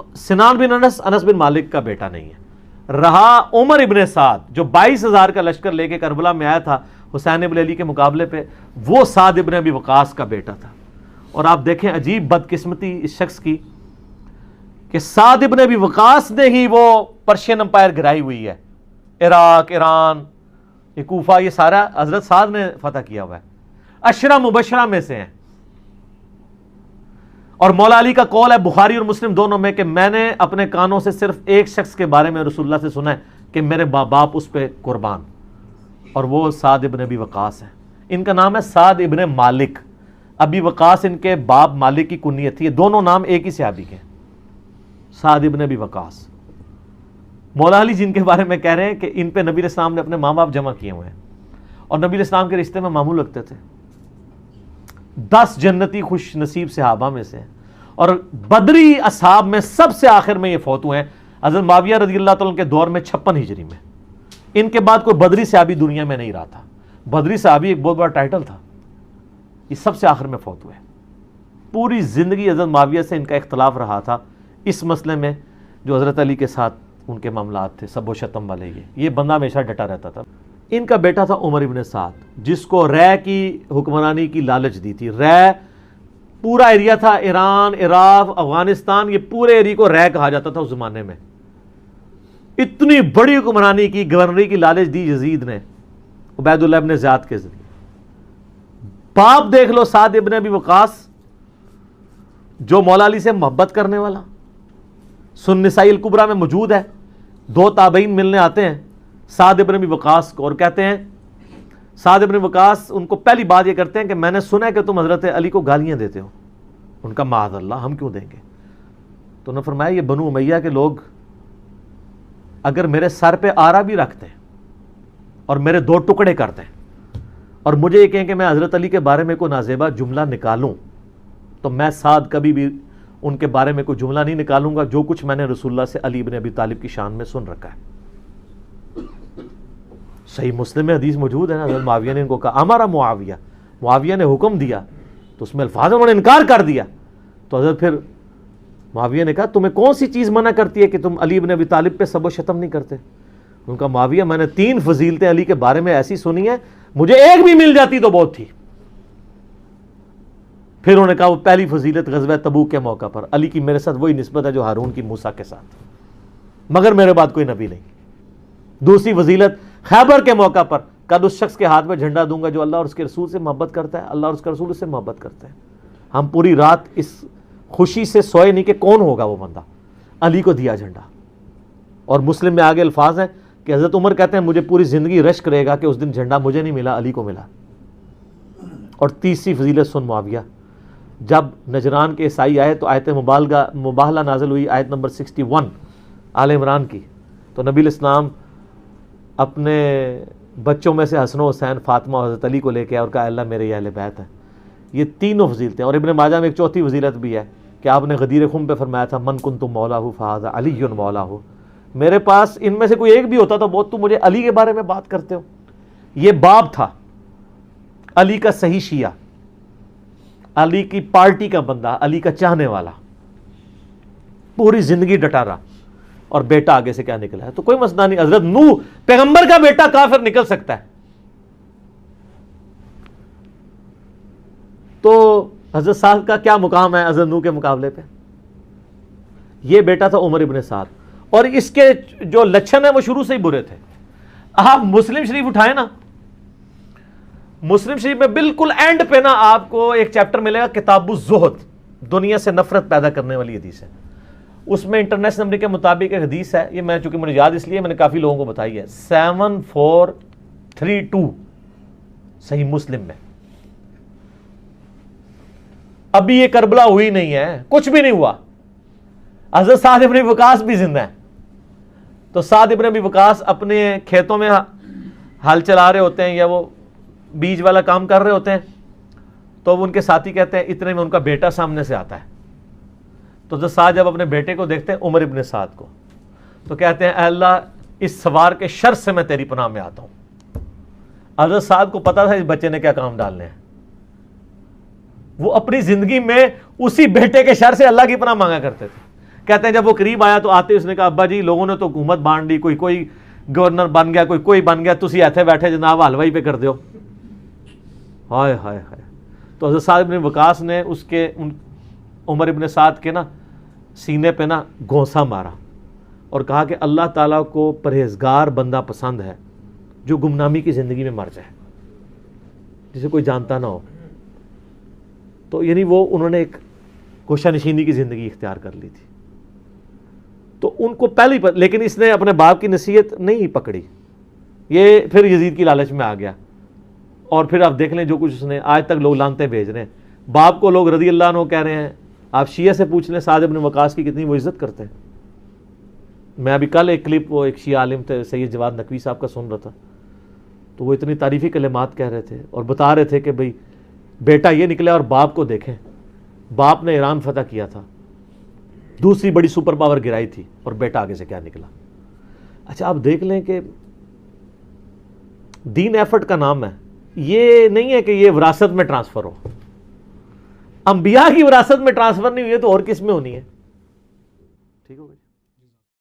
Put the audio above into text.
تو سنان بن انس انس بن مالک کا بیٹا نہیں ہے. رہا عمر ابن سعد جو 22,000 کا لشکر لے کے کربلا میں آیا تھا حسین ابن علی کے مقابلے پہ, وہ سعد ابن ابی وقاص کا بیٹا تھا. اور آپ دیکھیں عجیب بدقسمتی اس شخص کی کہ سعد ابن ابی وقاص نے ہی وہ پرشین امپائر گرائی ہوئی ہے, عراق, ایران, کوفہ, یہ سارا حضرت سعد نے فتح کیا ہوا ہے, 10 مبشرہ میں سے ہیں. اور مولا علی کا قول ہے بخاری اور مسلم دونوں میں کہ میں نے اپنے کانوں سے صرف ایک شخص کے بارے میں رسول اللہ سے سنا ہے کہ میرے باپ اس پہ قربان, اور وہ سعد ابن ابی وقاص ہیں. ان کا نام ہے سعد ابن مالک. ابی وقاص ان کے باپ مالک کی کنیت تھی. یہ دونوں نام ایک ہی صحابی کے, سعد ابن ابی وقاص. مولا علی جن کے بارے میں کہہ رہے ہیں کہ ان پہ نبی علیہ السلام نے اپنے ماں باپ جمع کیے ہوئے ہیں, اور نبی علیہ السلام کے رشتے میں معمول رکھتے تھے. 10 جنتی خوش نصیب صحابہ میں سے, اور بدری اصحاب میں سب سے آخر میں یہ فوت ہوئے ہیں حضرت معاویہ رضی اللہ تعالیٰ کے دور میں 56 ہجری میں. ان کے بعد کوئی بدری صحابی دنیا میں نہیں رہا تھا. بدری صحابی ایک بہت بڑا ٹائٹل تھا. یہ سب سے آخر میں فوت ہوئے. پوری زندگی حضرت معاویہ سے ان کا اختلاف رہا تھا اس مسئلے میں جو حضرت علی کے ساتھ ان کے معاملات تھے, سب و شتم والے. یہ بندہ ہمیشہ ڈٹا رہتا تھا. ان کا بیٹا تھا عمر ابن سعد جس کو رے کی حکمرانی کی لالچ دی تھی. رے پورا ایریا تھا, ایران, عراق, افغانستان, یہ پورے ایریا کو رے کہا جاتا تھا اس زمانے میں. اتنی بڑی حکمرانی کی, گورنری کی لالچ دی یزید نے عبید اللہ ابن زیاد کے ذریعے. باپ دیکھ لو سعد ابن ابی وقاص جو مولا علی سے محبت کرنے والا, سنن نسائی الکبریٰ میں موجود ہے. 2 تابعین ملنے آتے ہیں سعد ابن ابی وقاص کو اور کہتے ہیں, سعد ابن وقاص ان کو پہلی بات یہ کرتے ہیں کہ میں نے سنا ہے کہ تم حضرت علی کو گالیاں دیتے ہو. ان کا معاذ اللہ, ہم کیوں دیں گے؟ تو انہوں نے فرمایا یہ بنو امیہ کے لوگ اگر میرے سر پہ آرا بھی رکھتے ہیں اور میرے 2 ٹکڑے کرتے ہیں اور مجھے یہ کہیں کہ میں حضرت علی کے بارے میں کوئی نازیبہ جملہ نکالوں, تو میں سعد کبھی بھی ان کے بارے میں کوئی جملہ نہیں نکالوں گا جو کچھ میں نے رسول اللہ سے علی بن ابی طالب کی شان میں سن رکھا ہے. صحیح مسلم میں حدیث موجود ہے نا, حضرت معاویہ نے ان کو کہا ہمارا معاویہ, معاویہ نے حکم دیا تو اس میں الفاظ انہوں نے انکار کر دیا. تو حضرت پھر معاویہ نے کہا تمہیں کون سی چیز منع کرتی ہے کہ تم علی بن ابی طالب پہ سب و شتم نہیں کرتے؟ ان کا معاویہ میں نے 3 فضیلتیں علی کے بارے میں ایسی سنی ہیں, مجھے ایک بھی مل جاتی تو بہت تھی. پھر انہوں نے کہا وہ پہلی فضیلت غزوہ تبوک کے موقع پر علی کی میرے ساتھ وہی نسبت ہے جو ہارون کی موسیٰ کے ساتھ, مگر میرے بعد کوئی نبی نہیں. دوسری فضیلت خیبر کے موقع پر کد اس شخص کے ہاتھ میں جھنڈا دوں گا جو اللہ اور اس کے رسول سے محبت کرتا ہے, اللہ اور اس کا رسول اس سے محبت کرتے ہیں. ہم پوری رات اس خوشی سے سوئے نہیں کہ کون ہوگا وہ بندہ. علی کو دیا جھنڈا. اور مسلم میں آگے الفاظ ہیں کہ حضرت عمر کہتے ہیں مجھے پوری زندگی رشک رہے گا کہ اس دن جھنڈا مجھے نہیں ملا, علی کو ملا. اور تیسری فضیلت سن معاویہ, جب نجران کے عیسائی آئے تو آیت مباہلہ نازل ہوئی, آیت نمبر 61 آل عمران کی. تو نبی علیہ السلام اپنے بچوں میں سے حسن و حسین, فاطمہ اور حضرت علی کو لے کے اور کہا اللہ میرے یہ اہل بیت ہیں. یہ تینوں فضیلتیں. اور ابن ماجہ میں ایک چوتھی فضیلت بھی ہے کہ آپ نے غدیر خم پہ فرمایا تھا من کنت مولاہ فہذا علی مولاہ, میرے پاس ان میں سے کوئی ایک بھی ہوتا تو بہت تم مجھے علی کے بارے میں بات کرتے ہو. یہ باپ تھا علی کا صحیح شیعہ, علی کی پارٹی کا بندہ, علی کا چاہنے والا, پوری زندگی ڈٹا رہا. اور بیٹا آگے سے کیا نکلا ہے تو کوئی مسئلہ نہیں. حضرت نوح پیغمبر کا بیٹا کافر نکل سکتا ہے. تو حضرت سعد کا کیا مقام ہے حضرت نوح کے مقابلے پہ؟ یہ بیٹا تھا عمر ابن سعد, اور اس کے جو لچھن ہیں وہ شروع سے ہی برے تھے. آپ مسلم شریف اٹھائیں نا, مسلم شریف میں بالکل اینڈ پہ نا آپ کو ایک چیپٹر ملے گا کتاب الزہد, دنیا سے نفرت پیدا کرنے والی حدیث ہے. اس میں انٹرنیشنل نمبر کے مطابق ایک حدیث ہے, یہ میں چونکہ مجھے یاد اس لیے میں نے کافی لوگوں کو بتائی ہے, 7432 صحیح مسلم میں. ابھی یہ کربلا ہوئی نہیں ہے, کچھ بھی نہیں ہوا. حضرت سعد ابن وقاص بھی زندہ ہیں. تو سعد ابن ابی وقاص اپنے کھیتوں میں ہل چلا رہے ہوتے ہیں یا وہ بیج والا کام کر رہے ہوتے ہیں, تو وہ ان کے ساتھی کہتے ہیں اتنے میں ان کا بیٹا سامنے سے آتا ہے. تو حضرت سعد جب اپنے بیٹے کو دیکھتے ہیں عمر ابن سعد کو, تو کہتے ہیں اے اللہ اس سوار کے شر سے میں تیری پناہ میں آتا ہوں. حضرت سعد کو پتا تھا اس بچے نے کیا کام ڈالنے ہیں. وہ اپنی زندگی میں اسی بیٹے کے شر سے اللہ کی پناہ مانگا کرتے تھے. کہتے ہیں جب وہ قریب آیا تو آتے اس نے کہا ابا جی لوگوں نے تو حکومت بانٹ لی, کوئی گورنر بن گیا, کوئی بن گیا, تسی ایتھے بیٹھے جناب حلوائی پہ کر دیو. ہائے ہائے ہائے. تو حضرت سعد بن وقاص نے اس کے عمر ابن سعد کے نا سینے پہ نا گھونسا مارا اور کہا کہ اللہ تعالیٰ کو پرہیزگار بندہ پسند ہے جو گمنامی کی زندگی میں مر جائے, جسے کوئی جانتا نہ ہو. تو یعنی وہ انہوں نے ایک گوشہ نشینی کی زندگی اختیار کر لی تھی. تو ان کو پہلے ہی لیکن اس نے اپنے باپ کی نصیحت نہیں پکڑی, یہ پھر یزید کی لالچ میں آ گیا. اور پھر آپ دیکھ لیں جو کچھ اس نے, آج تک لوگ لانتے بھیج رہے ہیں. باپ کو لوگ رضی اللہ عنہ کہہ رہے ہیں, آپ شیعہ سے پوچھ لیں سعد بن وقاص کی کتنی وہ عزت کرتے ہیں. میں ابھی کل ایک کلپ وہ ایک شیعہ عالم تھے سید جواد نقوی صاحب کا سن رہا تھا, تو وہ اتنی تعریفی کلمات کہہ رہے تھے اور بتا رہے تھے کہ بھئی بیٹا یہ نکلا اور باپ کو دیکھیں, باپ نے ایران فتح کیا تھا, دوسری بڑی سپر پاور گرائی تھی, اور بیٹا آگے سے کیا نکلا. اچھا آپ دیکھ لیں کہ دین ایفرٹ کا نام ہے, یہ نہیں ہے کہ یہ وراثت میں ٹرانسفر ہو. انبیاء کی وراثت میں ٹرانسفر نہیں ہوئی ہے تو اور کس میں ہونی ہے. ٹھیک ہو گئی.